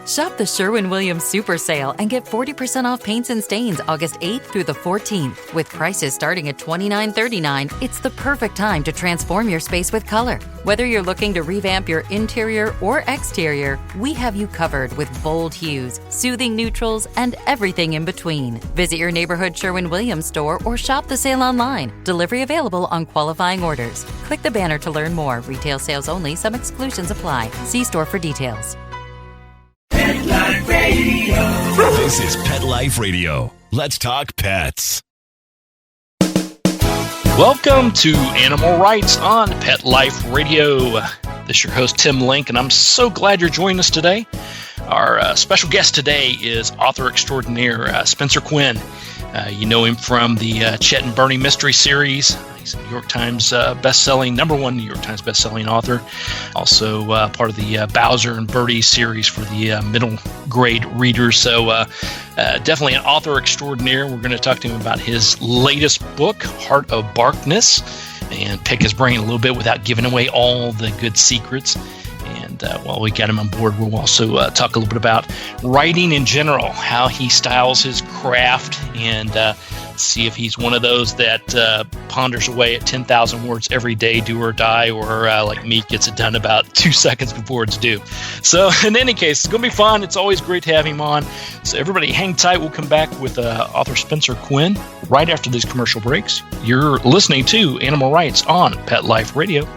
Shop the Sherwin-Williams Super Sale and get 40% off paints and stains August 8th through the 14th. With prices starting at $29.39, it's the perfect time to transform your space with color. Whether you're looking to revamp your interior or exterior, we have you covered with bold hues, soothing neutrals, and everything in between. Visit your neighborhood Sherwin-Williams store or shop the sale online. Delivery available on qualifying orders. Click the banner to learn more. Retail sales only. Some exclusions apply. See store for details. Pet Life Radio. This is Pet Life Radio. Let's talk pets. Welcome to Animal Rights on Pet Life Radio. This is your host, Tim Link, and I'm so glad you're joining us today. Our special guest today is author extraordinaire Spencer Quinn. You know him from the Chet and Bernie mystery series. He's a New York Times best-selling, number one New York Times best-selling author. Also part of the Bowser and Birdie series for the middle grade readers. So definitely an author extraordinaire. We're going to talk to him about his latest book, Heart of Barkness, and pick his brain a little bit without giving away all the good secrets. And while we got him on board, we'll also talk a little bit about writing in general, how he styles his craft, and see if he's one of those that ponders away at 10,000 words every day, do or die, or like me, gets it done about 2 seconds before it's due. So in any case, it's going to be fun. It's always great to have him on. So everybody hang tight. We'll come back with author Spencer Quinn right after these commercial breaks. You're listening to Animal Rights on Pet Life Radio.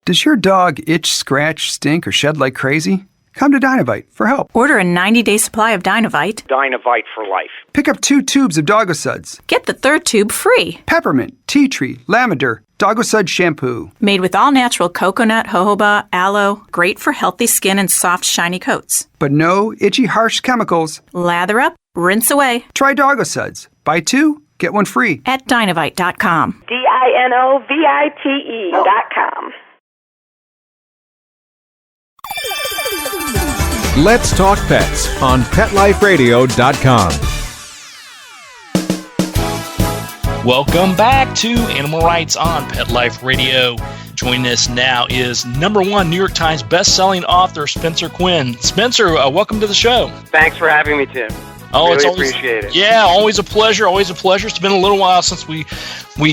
Does your dog itch, scratch, stink, or shed like crazy? Come to Dynovite for help. Order a 90-day supply of Dynovite. Dynovite for life. Pick up 2 tubes of Doggosuds. Get the 3rd tube free. Peppermint, tea tree, lavender, Doggosud shampoo. Made with all-natural coconut, jojoba, aloe. Great for healthy skin and soft, shiny coats. But no itchy, harsh chemicals. Lather up, rinse away. Try Doggosuds. Buy 2, get 1 free. At Dynovite.com. DINOVITE.com. Let's Talk Pets on PetLifeRadio.com. Welcome back to Animal Rights on Pet Life Radio. Joining us now is number one New York Times best-selling author Spencer Quinn. Spencer, welcome to the show. Thanks for having me, Tim. Oh, really it's always, appreciate it. Yeah, always a pleasure. Always a pleasure. It's been a little while since we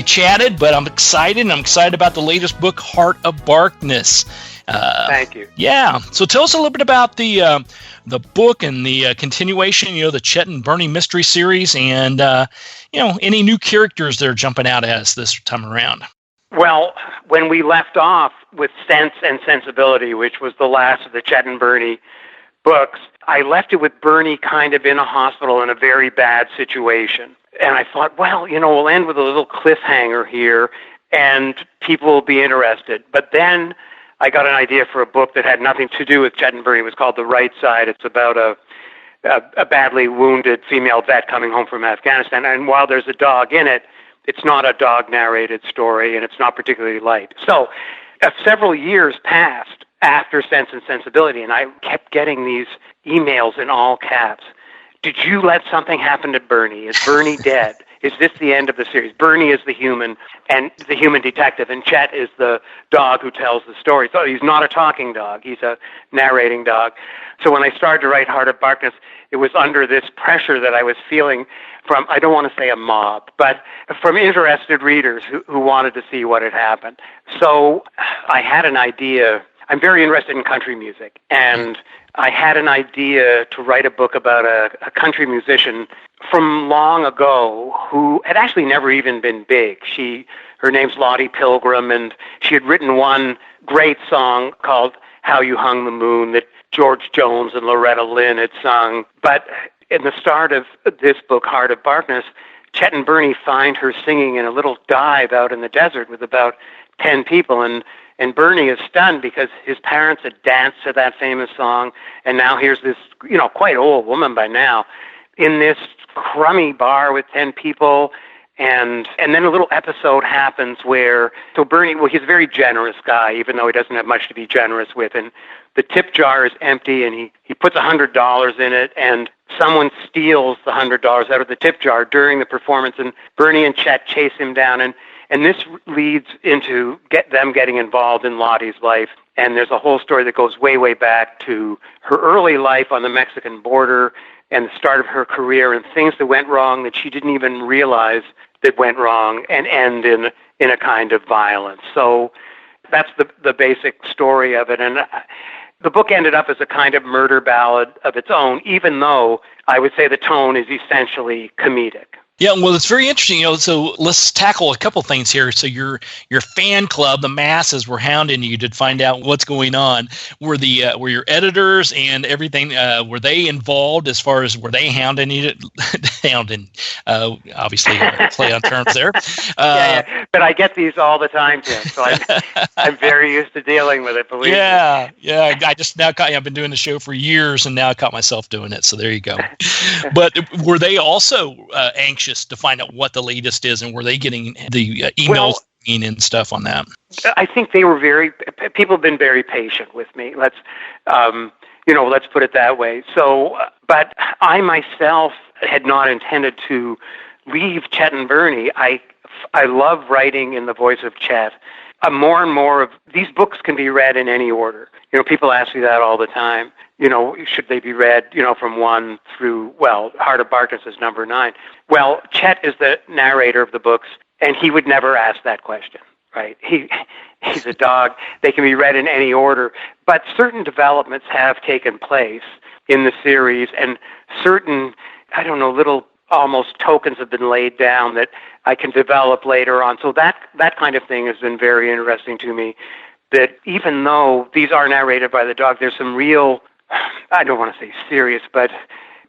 chatted, but I'm excited. I'm excited about the latest book, Heart of Barkness. Thank you. Yeah. So tell us a little bit about the book and the continuation. You know, the Chet and Bernie mystery series, and any new characters that are jumping out at us this time around. Well, when we left off with Sense and Sensibility, which was the last of the Chet and Bernie books, I left it with Bernie kind of in a hospital in a very bad situation. And I thought, well, we'll end with a little cliffhanger here and people will be interested. But then I got an idea for a book that had nothing to do with Chet and Bernie. It was called The Right Side. It's about a badly wounded female vet coming home from Afghanistan. And while there's a dog in it, it's not a dog-narrated story, and it's not particularly light. So several years passed after Sense and Sensibility, and I kept getting these emails in all caps. Did you let something happen to Bernie? Is Bernie dead? Is this the end of the series? Bernie is the human and the human detective, and Chet is the dog who tells the story. So he's not a talking dog. He's a narrating dog. So when I started to write Heart of Barkness, it was under this pressure that I was feeling from, I don't want to say a mob, but from interested readers who wanted to see what had happened. So I had an idea. I'm very interested in country music, and I had an idea to write a book about a country musician from long ago who had actually never even been big. Her name's Lottie Pilgrim, and she had written one great song called How You Hung the Moon that George Jones and Loretta Lynn had sung. But in the start of this book, Heart of Barkness, Chet and Bernie find her singing in a little dive out in the desert with about 10 people, and Bernie is stunned because his parents had danced to that famous song, and now here's this, quite old woman by now, in this crummy bar with 10 people, and then a little episode happens where, so Bernie, well, he's a very generous guy, even though he doesn't have much to be generous with, and the tip jar is empty, and he puts $100 in it, and someone steals the $100 out of the tip jar during the performance, and Bernie and Chet chase him down, and And this leads into them getting involved in Lottie's life. And there's a whole story that goes way, way back to her early life on the Mexican border and the start of her career and things that went wrong that she didn't even realize that went wrong and end in a kind of violence. So that's the basic story of it. And the book ended up as a kind of murder ballad of its own, even though I would say the tone is essentially comedic. Yeah, well, it's very interesting. So let's tackle a couple things here. So your fan club, the masses, were hounding you to find out what's going on. Were your editors and everything? Were they involved as far as were they hounding you? Hounding, obviously, play on terms there. Yeah. But I get these all the time, Tim. So I'm very used to dealing with it. Believe me. Yeah. I just now I've been doing the show for years, and now I caught myself doing it. So there you go. But were they also anxious to find out what the latest is, and were they getting the emails and stuff on that? I think they were people have been very patient with me. Let's put it that way. So, but I myself had not intended to leave Chet and Bernie. I love writing in the voice of Chet. More and more of these books can be read in any order. People ask me that all the time. Should they be read, from 1 through, Heart of Barkness is number 9. Well, Chet is the narrator of the books, and he would never ask that question, right? He's a dog. They can be read in any order. But certain developments have taken place in the series, and certain, little almost tokens have been laid down that I can develop later on. So that kind of thing has been very interesting to me, that even though these are narrated by the dog, there's some real, I don't want to say serious, but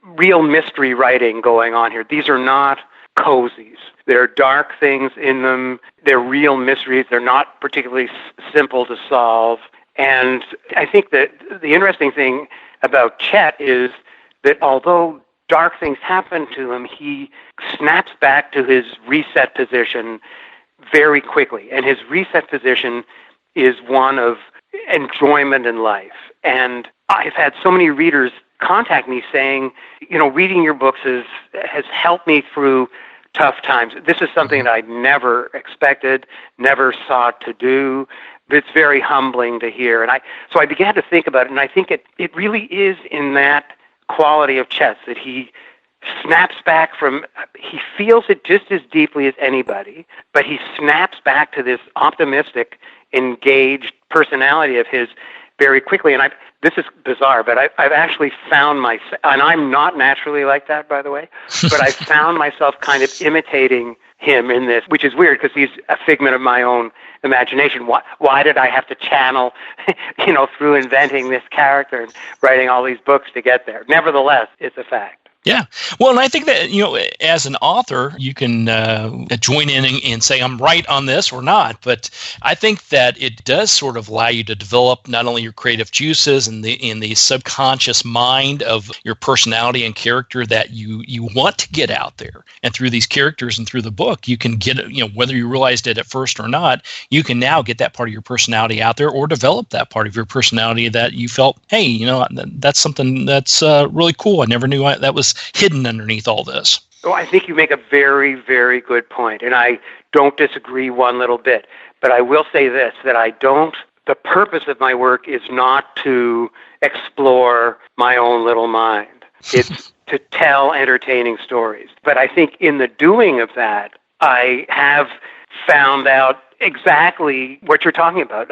real mystery writing going on here. These are not cozies. There are dark things in them. They're real mysteries. They're not particularly simple to solve. And I think that the interesting thing about Chet is that although dark things happen to him, he snaps back to his reset position very quickly. And his reset position is one of enjoyment in life. And I've had so many readers contact me saying, reading your books has helped me through tough times. This is something that I never expected, never sought to do. It's very humbling to hear. And so I began to think about it, and I think it really is in that quality of Chet that he snaps back he feels it just as deeply as anybody, but he snaps back to this optimistic, engaged personality of his very quickly. And this is bizarre, but I've actually found myself, and I'm not naturally like that, by the way, but I found myself kind of imitating him in this, which is weird because he's a figment of my own imagination. Why did I have to channel, through inventing this character and writing all these books to get there? Nevertheless, it's a fact. Yeah. Well, and I think that, as an author, you can join in and say, I'm right on this or not. But I think that it does sort of allow you to develop not only your creative juices and the subconscious mind of your personality and character that you want to get out there. And through these characters and through the book, you can get, whether you realized it at first or not, you can now get that part of your personality out there or develop that part of your personality that you felt, hey, that's something that's really cool. I never knew that was hidden underneath all this. Well, I think you make a very, very good point, and I don't disagree one little bit. But I will say this, that the purpose of my work is not to explore my own little mind. It's to tell entertaining stories. But I think in the doing of that, I have found out exactly what you're talking about.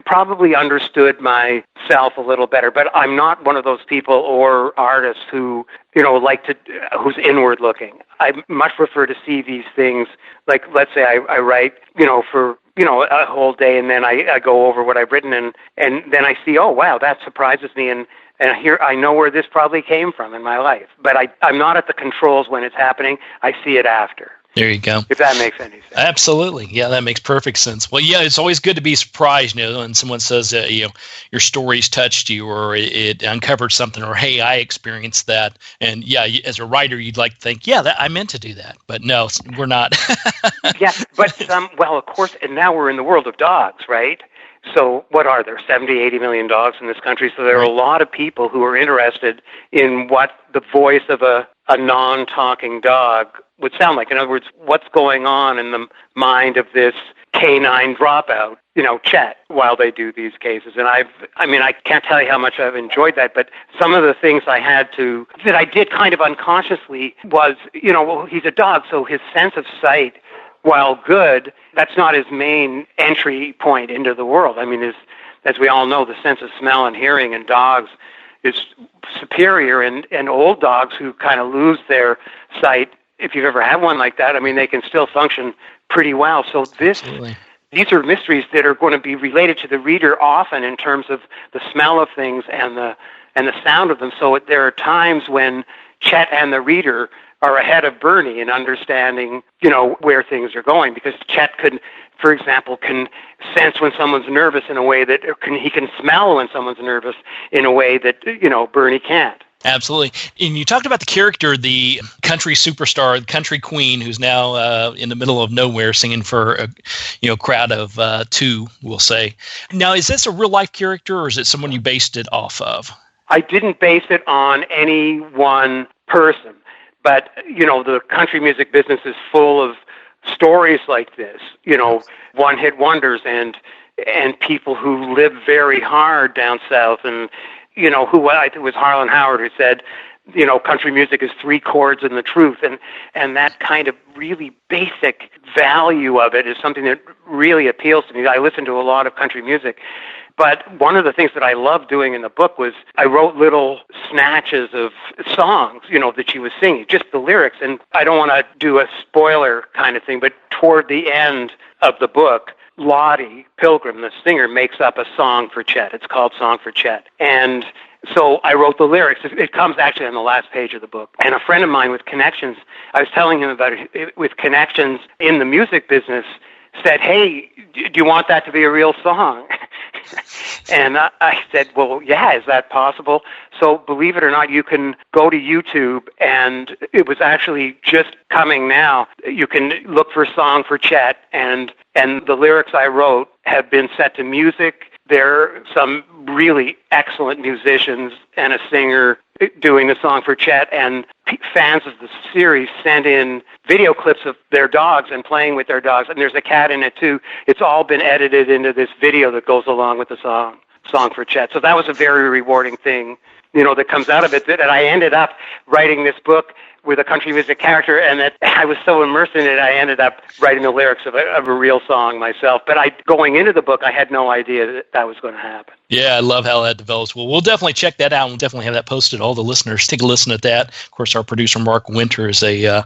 Probably understood myself a little better, but I'm not one of those people or artists who, who's inward looking. I much prefer to see these things, like, let's say I write, for, a whole day, and then I go over what I've written, and then I see, oh, wow, that surprises me, and here I know where this probably came from in my life. But I'm not at the controls when it's happening. I see it after. There you go. If that makes any sense. Absolutely. Yeah, that makes perfect sense. Well, yeah, it's always good to be surprised, when someone says, your stories touched you or it uncovered something or, hey, I experienced that. And yeah, as a writer, you'd like to think, yeah, I meant to do that. But no, we're not. Yeah, but of course, and now we're in the world of dogs, right? So what are there, 70, 80 million dogs in this country? So there are a lot of people who are interested in what the voice of a non-talking dog would sound like. In other words, what's going on in the mind of this canine dropout, Chet, while they do these cases. And I can't tell you how much I've enjoyed that, but some of the things that I did kind of unconsciously was, he's a dog, so his sense of sight, while good, that's not his main entry point into the world. I mean, as we all know, the sense of smell and hearing in dogs is superior, and old dogs who kind of lose their sight, if you've ever had one like that, I mean, they can still function pretty well. So these are mysteries that are going to be related to the reader often in terms of the smell of things and the sound of them. So there are times when Chet and the reader are ahead of Bernie in understanding, where things are going, because Chet for example, can sense when someone's nervous in a way that he can smell when someone's nervous in a way that, Bernie can't. Absolutely. And you talked about the character, the country superstar, the country queen, who's now in the middle of nowhere singing for a crowd of two, we'll say. Now, is this a real-life character, or is it someone you based it off of? I didn't base it on any one person, but, the country music business is full of stories like this, one-hit wonders and people who live very hard down south, and who I think it was Harlan Howard who said, country music is 3 chords and the truth, and that kind of really basic value of it is something that really appeals to me. I listen to a lot of country music, but one of the things that I loved doing in the book was I wrote little snatches of songs, that she was singing, just the lyrics, and I don't want to do a spoiler kind of thing, but toward the end of the book, Lottie Pilgrim, the singer, makes up a song for Chet. It's called Song for Chet. And so I wrote the lyrics. It comes actually on the last page of the book. And a friend of mine with connections, I was telling him about it, with connections in the music business, said, hey, do you want that to be a real song? And I said, well, yeah, is that possible? So believe it or not, you can go to YouTube, and it was actually just coming now. You can look for Song for Chet, and the lyrics I wrote have been set to music. There are some really excellent musicians and a singer doing the song for Chet, and fans of the series sent in video clips of their dogs and playing with their dogs, and there's a cat in it too. It's all been edited into this video that goes along with the song for Chet. So that was a very rewarding thing, that comes out of it, that I ended up writing this book with a country music character, and that I was so immersed in it, I ended up writing the lyrics of a real song myself. But going into the book, I had no idea that was going to happen. Yeah, I love how that develops. Well, we'll definitely check that out. We'll definitely have that posted. All the listeners, take a listen at that. Of course, our producer, Mark Winter, is a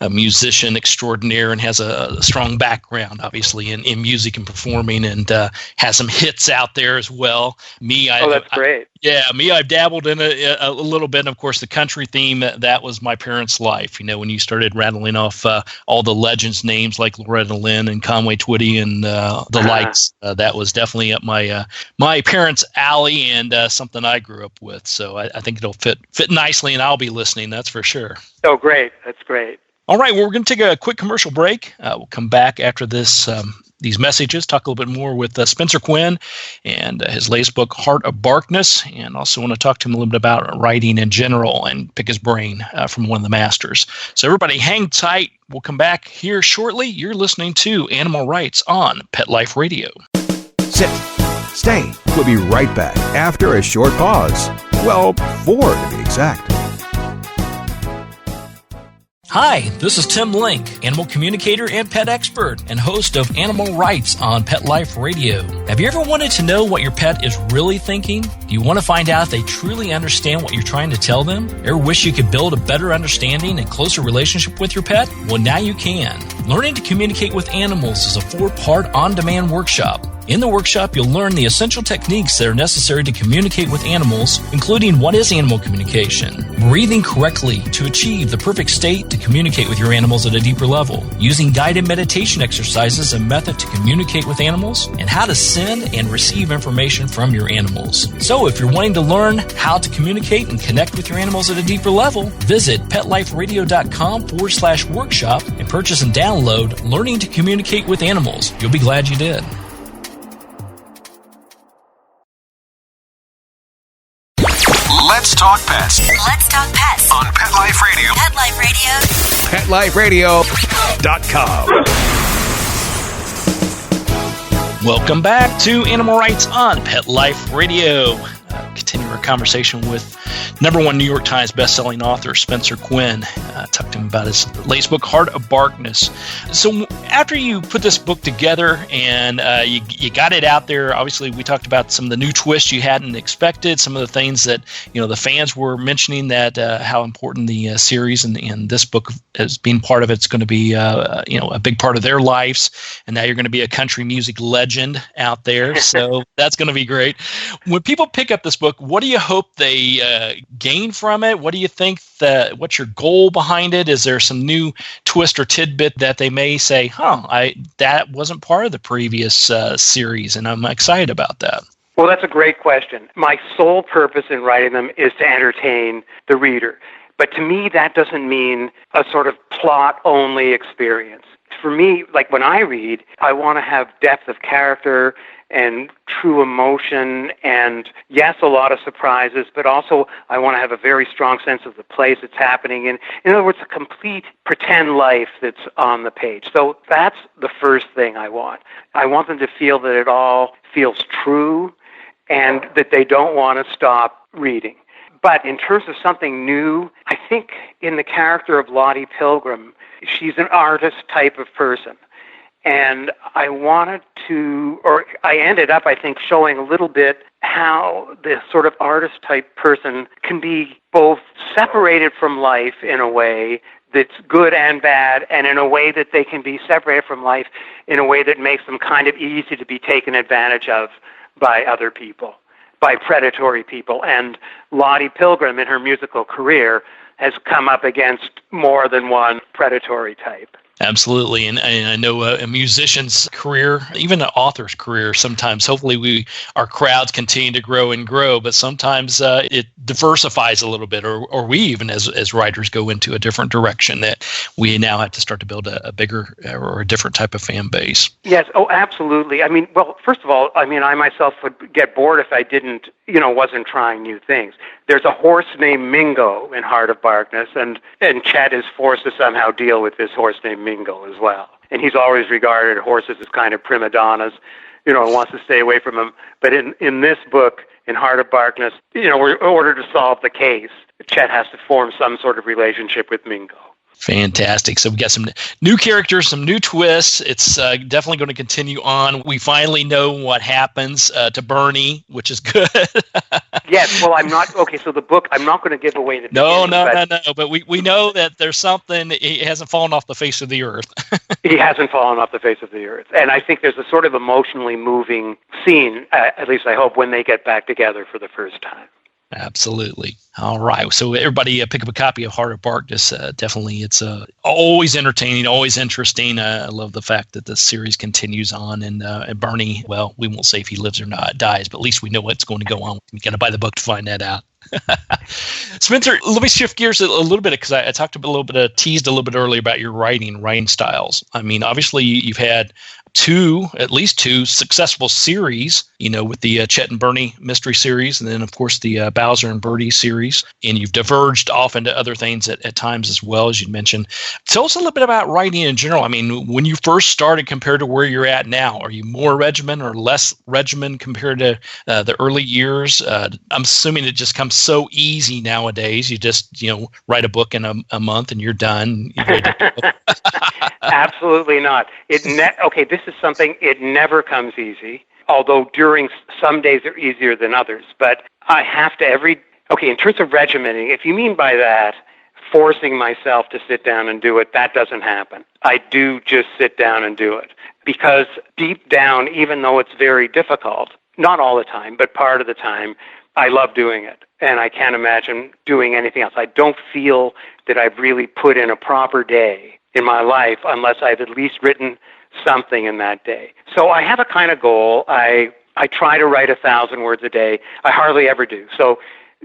musician extraordinaire and has a strong background, obviously, in music and performing, and has some hits out there as well. That's great. I've dabbled in a little bit. And of course, the country theme, that was my parents' life. When you started rattling off all the legends' names like Loretta Lynn and Conway Twitty and the likes, that was definitely up my parents' alley, and something I grew up with. So I think it'll fit nicely, and I'll be listening, that's for sure. Oh, great. That's great. All right, well, we're going to take a quick commercial break. We'll come back after this. These messages, talk a little bit more with Spencer Quinn and his latest book, Heart of Barkness, and also want to talk to him a little bit about writing in general and pick his brain from one of the masters. So everybody hang tight. We'll come back here shortly. You're listening to Animal Rights on Pet Life Radio. Sit. Stay. We'll be right back after a short pause. Well, 4 to be exact. Hi, this is Tim Link, animal communicator and pet expert and host of Animal Rights on Pet Life Radio. Have you ever wanted to know what your pet is really thinking? Do you want to find out if they truly understand what you're trying to tell them? Ever wish you could build a better understanding and closer relationship with your pet? Well, now you can. Learning to Communicate with Animals is a 4-part on-demand workshop. In the workshop, you'll learn the essential techniques that are necessary to communicate with animals, including what is animal communication, breathing correctly to achieve the perfect state to communicate with your animals at a deeper level, using guided meditation exercises and method to communicate with animals, and how to send and receive information from your animals. So if you're wanting to learn how to communicate and connect with your animals at a deeper level, visit PetLifeRadio.com/workshop and purchase and download Learning to Communicate with Animals. You'll be glad you did. Let's talk pets Let's talk pets on Pet Life Radio. Pet Life Radio. PetLifeRadio.com. Welcome back to Animal Rights on Pet Life Radio. Continue our conversation with #1 New York Times bestselling author Spencer Quinn. Talked to him about his latest book, Heart of Barkness. So after you put this book together and you got it out there, obviously we talked about some of the new twists you hadn't expected, some of the things that the fans were mentioning, that how important the series and this book as being part of it's going to be a big part of their lives, and now you're going to be a country music legend out there. So that's going to be great. When people pick up this book, what do you hope they gain from it? What do you think what's your goal behind it? Is there some new twist or tidbit that they may say, that wasn't part of the previous series, and I'm excited about that? Well, that's a great question. My sole purpose in writing them is to entertain the reader. But to me, that doesn't mean a sort of plot-only experience. For me, like when I read, I want to have depth of character and true emotion, and yes, a lot of surprises, but also I want to have a very strong sense of the place it's happening in. In other words, a complete pretend life that's on the page. So that's the first thing I want. I want them to feel that it all feels true and that they don't want to stop reading. But in terms of something new, I think in the character of Lottie Pilgrim, she's an artist type of person. And I ended up, I think, showing a little bit how this sort of artist-type person can be both separated from life in a way that's good and bad, and in a way that they can be separated from life in a way that makes them kind of easy to be taken advantage of by other people, by predatory people. And Lottie Pilgrim, in her musical career, has come up against more than one predatory type. Absolutely. And I know a musician's career, even an author's career, sometimes, hopefully our crowds continue to grow and grow, but sometimes it diversifies a little bit, or we even as writers go into a different direction, that we now have to start to build a bigger or a different type of fan base. Yes. Oh, absolutely. I mean, well, first of all, I myself would get bored if I didn't, wasn't trying new things. There's a horse named Mingo in Heart of Barkness, and Chet is forced to somehow deal with this horse named Mingo as well. And he's always regarded horses as kind of prima donnas, and wants to stay away from them. But in this book, in Heart of Barkness, we're in order to solve the case, Chet has to form some sort of relationship with Mingo. Fantastic. So we got some new characters, some new twists. It's definitely going to continue on. We finally know what happens to Bernie, which is good. Yes. Well, I'm not. Okay, so the book, I'm not going to give away the beginning. No. But we know that there's something. He hasn't fallen off the face of the earth. He hasn't fallen off the face of the earth. And I think there's a sort of emotionally moving scene, at least I hope, when they get back together for the first time. Absolutely. All right. So everybody pick up a copy of Heart of Barkness. Definitely. It's always entertaining, always interesting. I love the fact that the series continues on. And Bernie, well, we won't say if he lives or not, dies, but at least we know what's going to go on. We got to buy the book to find that out. Spencer, let me shift gears a little bit, because I talked teased a little bit earlier about your writing styles. I mean, obviously you've had at least two successful series, with the Chet and Bernie mystery series, and then of course the Bowser and Birdie series, and you've diverged off into other things at times as well, as you mentioned. Tell us a little bit about writing in general. I mean, when you first started compared to where you're at now, are you more regimen or less regimen compared to the early years? I'm assuming it just comes so easy nowadays. You just, write a book in a month and you're done. Absolutely not. Okay, this is something, it never comes easy, although during some days are easier than others. But I have to in terms of regimenting, if you mean by that forcing myself to sit down and do it, that doesn't happen. I do just sit down and do it. Because deep down, even though it's very difficult, not all the time, but part of the time, I love doing it. And I can't imagine doing anything else. I don't feel that I've really put in a proper day in my life unless I've at least written something in that day. So I have a kind of goal. I try to write 1,000 words a day. I hardly ever do. So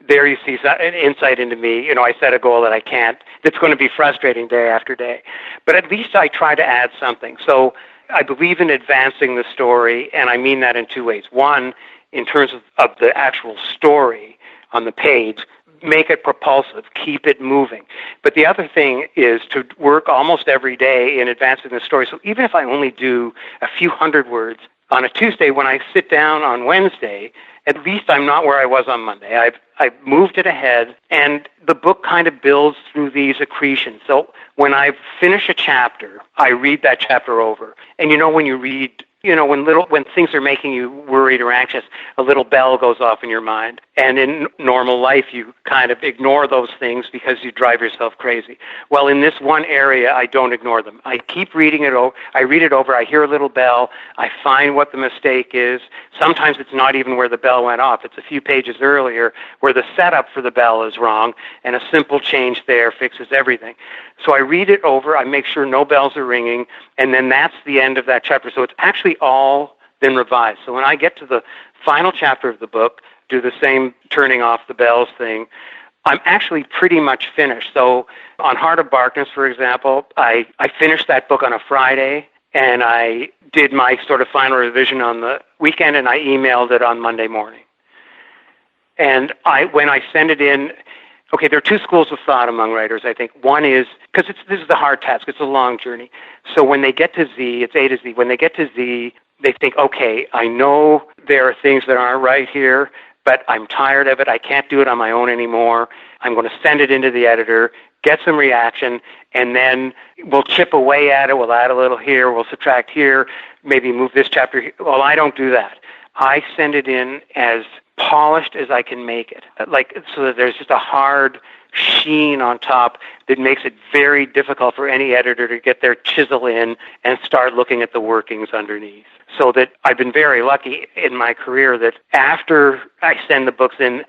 there you see an insight into me. I set a goal that I can't. It's going to be frustrating day after day. But at least I try to add something. So I believe in advancing the story, and I mean that in two ways. One, in terms of the actual story on the page, make it propulsive, keep it moving. But the other thing is to work almost every day in advancing the story. So even if I only do a few hundred words on a Tuesday, when I sit down on Wednesday, at least I'm not where I was on Monday. I've moved it ahead, and the book kind of builds through these accretions. So when I finish a chapter, I read that chapter over. And when you read, when things are making you worried or anxious, a little bell goes off in your mind. And in normal life, you kind of ignore those things because you drive yourself crazy. Well, in this one area, I don't ignore them. I keep reading it over. I read it over. I hear a little bell. I find what the mistake is. Sometimes it's not even where the bell went off. It's a few pages earlier where the setup for the bell is wrong, and a simple change there fixes everything. So I read it over. I make sure no bells are ringing, and then that's the end of that chapter. So it's actually all been revised. So when I get to the final chapter of the book, do the same turning off the bells thing, I'm actually pretty much finished. So on Heart of Barkness, for example, I finished that book on a Friday, and I did my sort of final revision on the weekend, and I emailed it on Monday morning. And when I send it in, okay, there are two schools of thought among writers, I think. One is, because this is the hard task, it's a long journey. So when they get to Z, it's A to Z. When they get to Z, they think, okay, I know there are things that aren't right here, but I'm tired of it. I can't do it on my own anymore. I'm going to send it into the editor, get some reaction, and then we'll chip away at it. We'll add a little here. We'll subtract here. Maybe move this chapter here. Well, I don't do that. I send it in as polished as I can make it, so that there's just a hard sheen on top that makes it very difficult for any editor to get their chisel in and start looking at the workings underneath. So that I've been very lucky in my career that after I send the books in,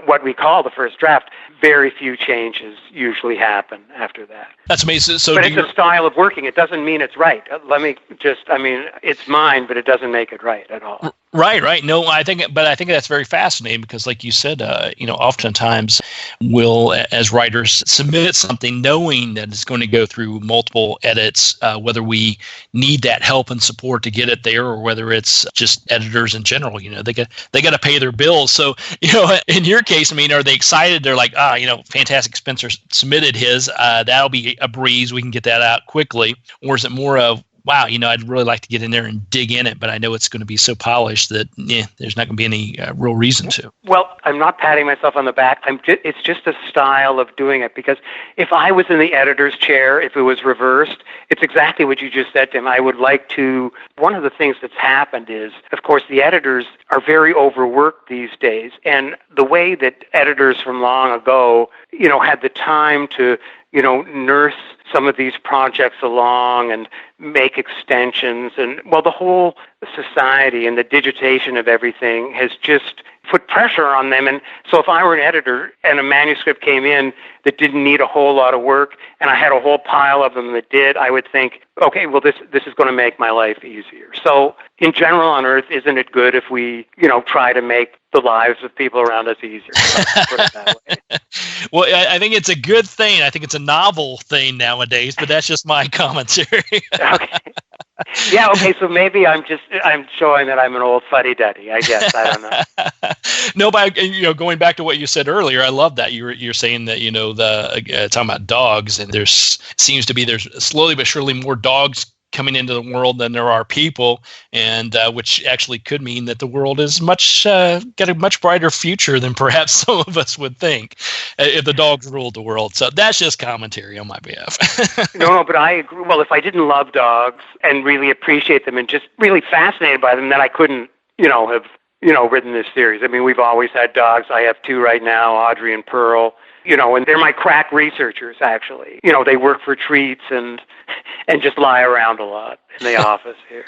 what we call the first draft, very few changes usually happen after that. That's amazing. So but it's a style of working. It doesn't mean it's right. It's mine, but it doesn't make it right at all. Right. No, I think that's very fascinating because, like you said, oftentimes we'll, as writers, submit something knowing that it's going to go through multiple edits, whether we need that help and support to get it there, or whether it's just editors in general. They got to pay their bills. So, in your case, are they excited? They're like, fantastic, Spencer submitted his. That'll be a breeze. We can get that out quickly. Or is it more of, wow, I'd really like to get in there and dig in it, but I know it's going to be so polished that there's not going to be any real reason to. Well, I'm not patting myself on the back. It's just a style of doing it, because if I was in the editor's chair, if it was reversed, it's exactly what you just said, Tim. I would like to. One of the things that's happened is, of course, the editors are very overworked these days, and the way that editors from long ago, had the time to, nurse some of these projects along and make extensions, and the whole society and the digitization of everything has just put pressure on them. And so if I were an editor and a manuscript came in that didn't need a whole lot of work, and I had a whole pile of them that did, I would think, okay, well, this is going to make my life easier. So in general on Earth, isn't it good if we, try to make the lives of people around us easier? Put it that way. Well, I think it's a good thing. I think it's a novel thing nowadays, but that's just my commentary. Okay. Yeah, okay, so maybe I'm showing that I'm an old fuddy-duddy, I guess. I don't know. No, but going back to what you said earlier, I love that you're saying that talking about dogs, and there's slowly but surely more dogs coming into the world than there are people, and which actually could mean that the world is got a much brighter future than perhaps some of us would think if the dogs ruled the world. So that's just commentary on my behalf. No, but I agree. Well, if I didn't love dogs and really appreciate them and just really fascinated by them, then I couldn't, have, written this series. We've always had dogs. I have two right now, Audrey and Pearl. And they're my crack researchers, actually. They work for treats and just lie around a lot in the office here.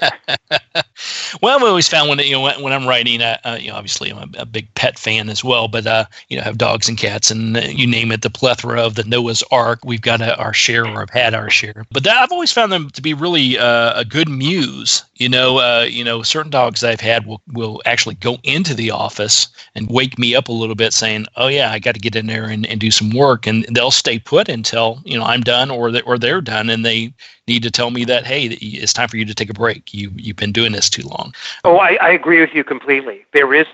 Well, I've always found when I'm writing, obviously I'm a big pet fan as well, but have dogs and cats and you name it, the plethora of the Noah's Ark. We've got our share, or have had our share. But I've always found them to be really a good muse. Certain dogs I've had will actually go into the office and wake me up a little bit, saying, "Oh yeah, I got to get in there and do do some work, and they'll stay put until, I'm done or they're done, and they need to tell me that, hey, it's time for you to take a break. You've been doing this too long. Oh, I agree with you completely. There is,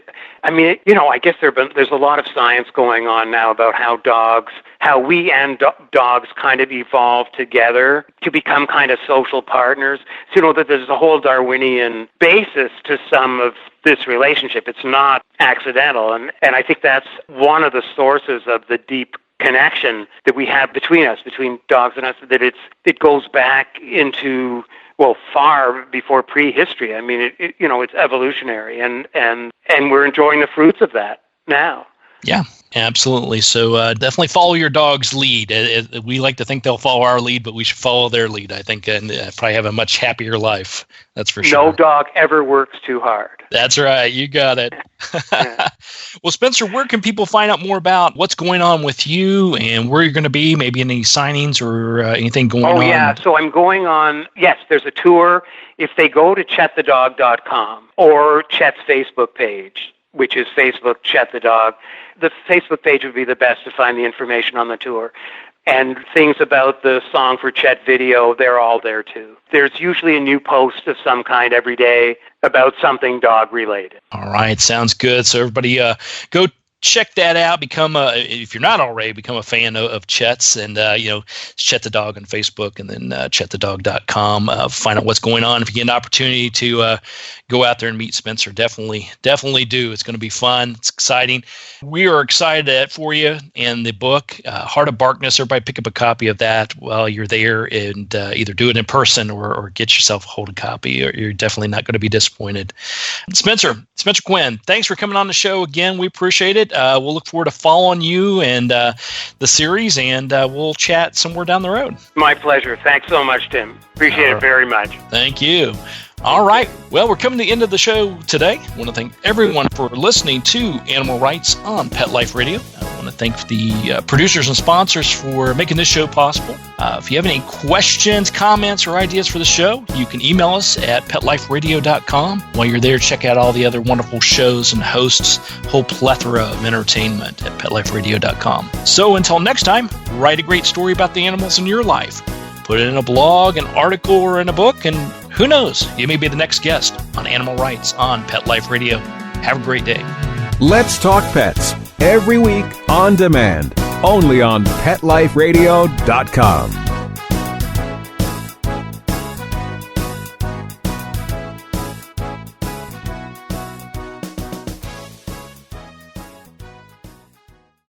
I guess there's a lot of science going on now about how we and dogs kind of evolve together to become kind of social partners. So, that there's a whole Darwinian basis to some of this relationship. It's not accidental. And I think that's one of the sources of the deep connection that we have between us, between dogs and us, that it goes back into, far before prehistory. It's evolutionary, and we're enjoying the fruits of that now. Yeah, absolutely. So definitely follow your dog's lead. We like to think they'll follow our lead, but we should follow their lead, I think, and probably have a much happier life. That's for sure. No dog ever works too hard. That's right. You got it. Yeah. Well, Spencer, where can people find out more about what's going on with you and where you're going to be, maybe any signings or anything going on? Oh, yeah. So I'm going on, yes, there's a tour. If they go to chetthedog.com or Chet's Facebook page, which is Facebook Chet the Dog, the Facebook page would be the best to find the information on the tour. And things about the Song for Chet video, they're all there too. There's usually a new post of some kind every day about something dog related. All right, sounds good. So everybody go check that out. If you're not already, become a fan of Chet's, and Chet the Dog on Facebook, and then chetthedog.com. Find out what's going on. If you get an opportunity to go out there and meet Spencer, definitely do. It's going to be fun. It's exciting. We are excited for you and the book, Heart of Barkness. Everybody pick up a copy of that while you're there, and either do it in person or get yourself a hold of a copy, or you're definitely not going to be disappointed. Spencer Quinn, thanks for coming on the show again. We appreciate it. We'll look forward to following you and the series, and we'll chat somewhere down the road. My pleasure. Thanks so much, Tim. Appreciate it very much. Thank you. All right. Well, we're coming to the end of the show today. I want to thank everyone for listening to Animal Rights on Pet Life Radio. I want to thank the producers and sponsors for making this show possible. If you have any questions, comments, or ideas for the show, you can email us at petliferadio.com. While you're there, check out all the other wonderful shows and hosts, whole plethora of entertainment at petliferadio.com. So until next time, write a great story about the animals in your life. Put it in a blog, an article, or in a book, and who knows, you may be the next guest on Animal Rights on Pet Life Radio. Have a great day. Let's Talk Pets, every week on demand, only on PetLifeRadio.com.